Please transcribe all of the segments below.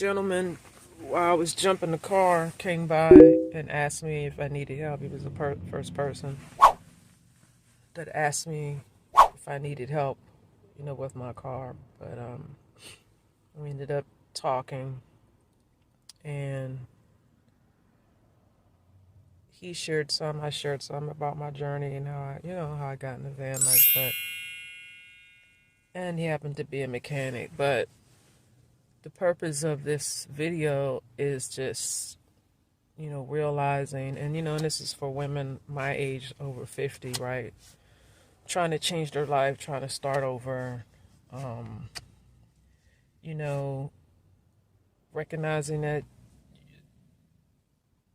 gentleman, while I was jumping the car, came by and asked me if I needed help. He was the first person that asked me if I needed help, with my car. But we ended up talking, and he shared some, I shared some about my journey and how I got in the van life. And he happened to be a mechanic. But the purpose of this video is just, realizing, and this is for women my age, over 50, right? Trying to change their life, trying to start over, recognizing that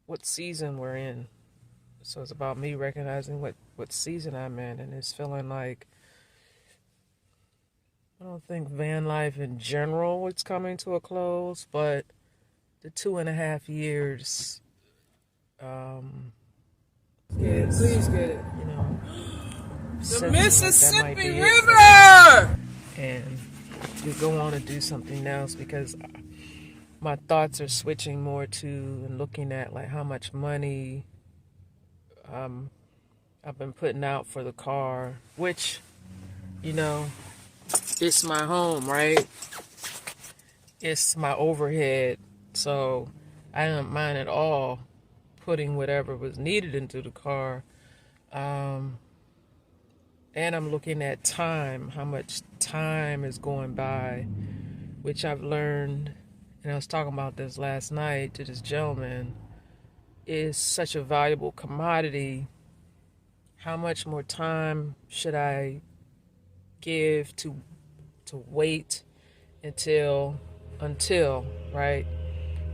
what season we're in. So it's about me recognizing what season I'm in, and it's feeling like I don't think van life in general is coming to a close, but the 2.5 years, Please get it. The Mississippi River! And to go on and do something else, because my thoughts are switching more to and looking at like how much money I've been putting out for the car, which, it's my home, right? It's my overhead, so I don't mind at all putting whatever was needed into the car. And I'm looking at time, how much time is going by, which I've learned, and I was talking about this last night to this gentleman, is such a valuable commodity. How much more time should I give to wait until, right?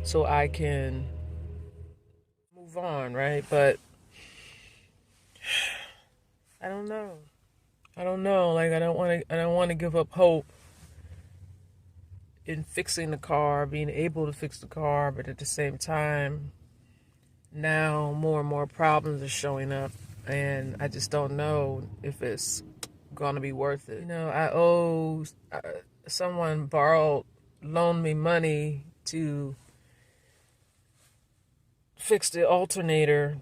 So I can move on, right? But I don't know. Like I don't want to give up hope in fixing the car, being able to fix the car, but at the same time, now more and more problems are showing up, and I just don't know if it's going to be worth it. I owe someone loaned me money to fix the alternator,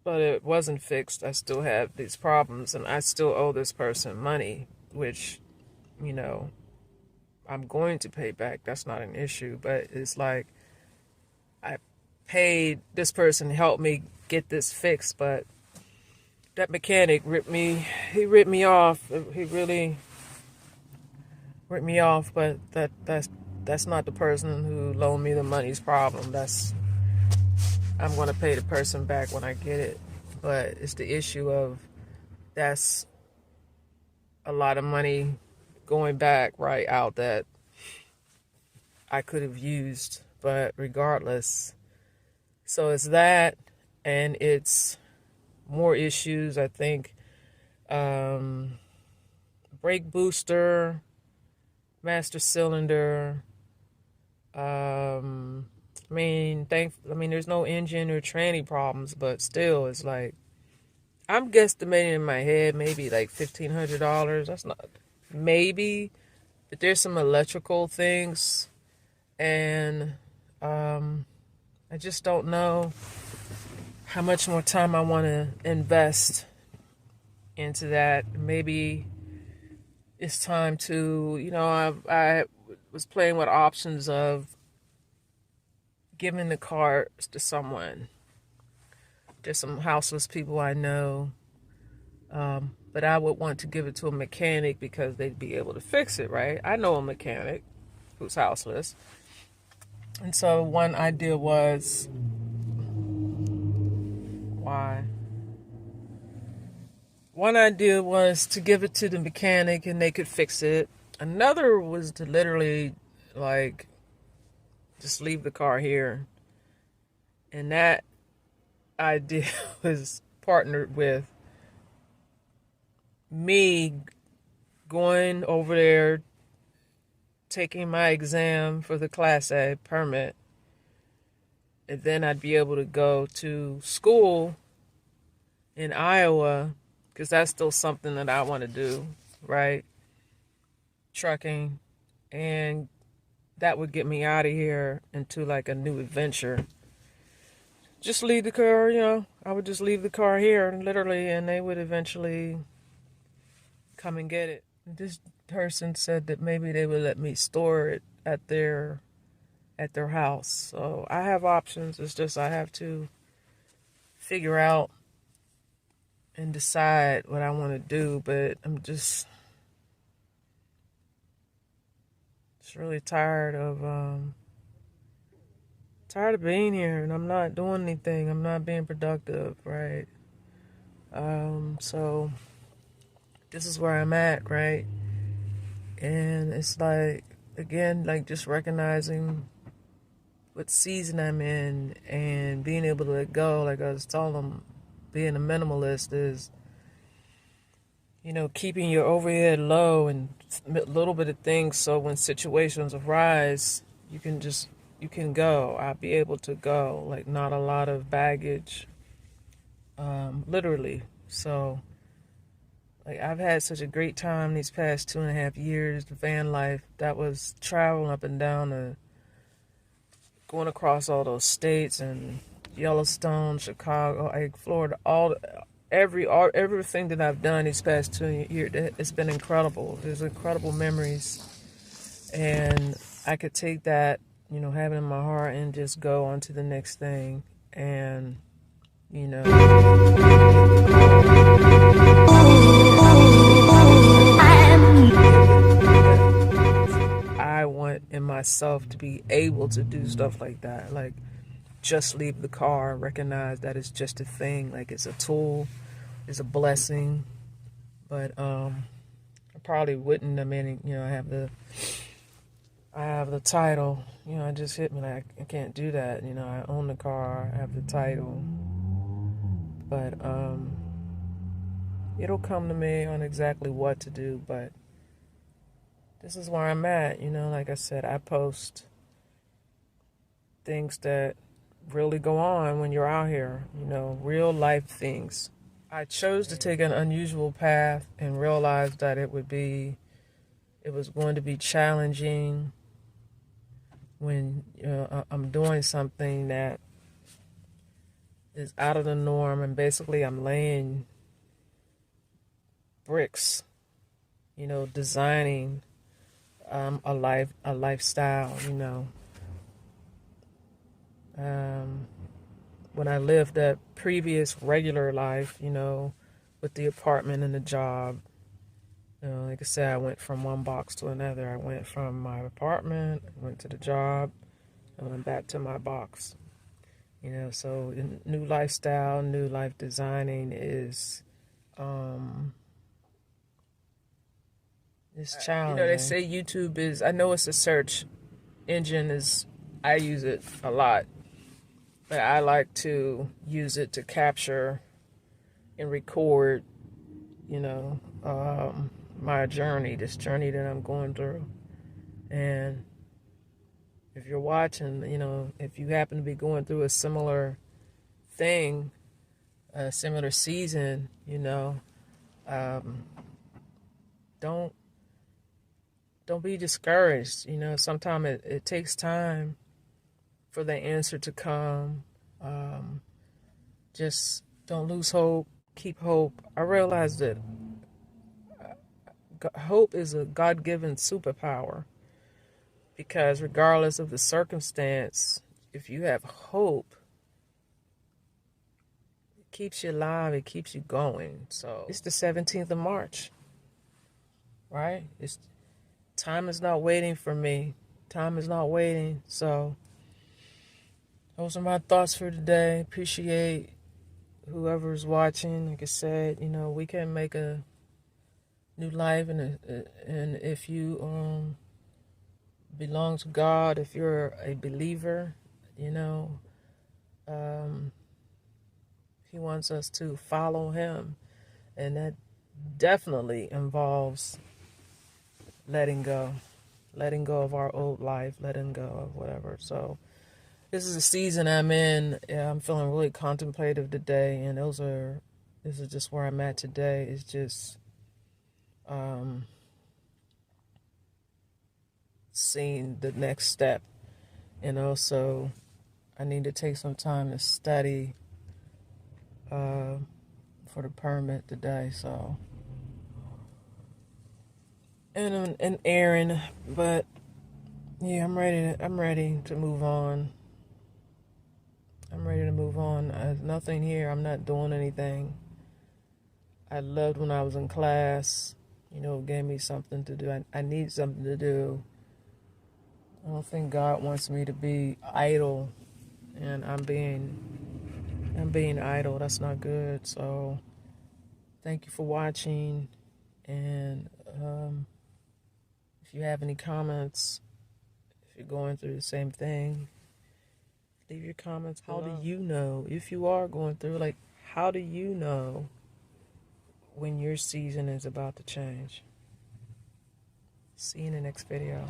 but it wasn't fixed. I still have these problems, and I still owe this person money, which, I'm going to pay back. That's not an issue, but it's like I paid this person to help me get this fixed, but that mechanic ripped me off. He really ripped me off, but that's not the person who loaned me the money's problem. I'm going to pay the person back when I get it. But it's the issue of that's a lot of money going back right out that I could have used. But regardless, so it's that, and it's more issues, I think. Brake booster, master cylinder. There's no engine or tranny problems, but still, it's like I'm guesstimating in my head maybe like $1,500. That's not maybe, but there's some electrical things, and I just don't know how much more time I want to invest into that. Maybe it's time to, I was playing with options of giving the car to someone. There's some houseless people I know, but I would want to give it to a mechanic because they'd be able to fix it, right? I know a mechanic who's houseless. And so one idea was, One idea was to give it to the mechanic and they could fix it. Another was to literally, like, just leave the car here. And that idea was partnered with me going over there, taking my exam for the Class A permit, and then I'd be able to go to school in Iowa, because that's still something that I want to do, right? Trucking, and that would get me out of here into like a new adventure. Just leave the car, I would just leave the car here, literally, and they would eventually come and get it. This person said that maybe they would let me store it at their house. So I have options. It's just I have to figure out and decide what I want to do, but I'm just really tired of being here, and I'm not doing anything. I'm not being productive, right? So this is where I'm at, right? And it's like, again, like just recognizing what season I'm in and being able to let go. Like I was telling them, being a minimalist is, keeping your overhead low and a little bit of things, so when situations arise, you can go. I'll be able to go, like not a lot of baggage, literally. So like I've had such a great time these past 2.5 years, the van life. That was traveling up and down, going across all those states and Yellowstone, Chicago, like Florida, everything that I've done these past 2 years. It's been incredible. There's incredible memories, and I could take that, have it in my heart and just go on to the next thing. And I want in myself to be able to do stuff like that, like just leave the car, recognize that it's just a thing, like it's a tool, it's a blessing. But I probably wouldn't. I mean, I have the title. It just hit me like I can't do that. I own the car, I have the title, but it'll come to me on exactly what to do. But this is where I'm at. Like I said, I post things that really go on when you're out here. Real life things. I chose to take an unusual path and realized that it was going to be challenging when I'm doing something that is out of the norm, and basically I'm laying bricks, designing a lifestyle. When I lived that previous regular life, with the apartment and the job, like I said, I went from one box to another. I went from my apartment, went to the job, and went back to my box. So new lifestyle, new life designing is challenging. They say YouTube is, I know it's a search engine, I use it a lot, but I like to use it to capture and record, my journey, this journey that I'm going through. And if you're watching, if you happen to be going through a similar thing, a similar season, don't be discouraged. Sometimes it takes time for the answer to come. Just don't lose hope. Keep hope. I realize that hope is a God-given superpower, because regardless of the circumstance, if you have hope, it keeps you alive, it keeps you going. So it's the 17th of March, right? Time is not waiting for me. Time is not waiting. So those are my thoughts for today. Appreciate whoever's watching. Like I said, we can make a new life, and if you belong to God, if you're a believer, He wants us to follow Him, and that definitely involves letting go of our old life, letting go of whatever. So this is a season I'm in. I'm feeling really contemplative today, and this is just where I'm at today. It's just seen the next step. And also, I need to take some time to study for the permit today. So, and an errand, but yeah, I'm ready. I'm ready to move on. I'm ready to move on. There's nothing here. I'm not doing anything. I loved when I was in class. You know, it gave me something to do. I need something to do. I don't think God wants me to be idle, and I'm being idle. That's not good. So, thank you for watching. And if you have any comments, if you're going through the same thing, leave your comments below. How do you know if you are going through? Like, how do you know when your season is about to change? See you in the next video.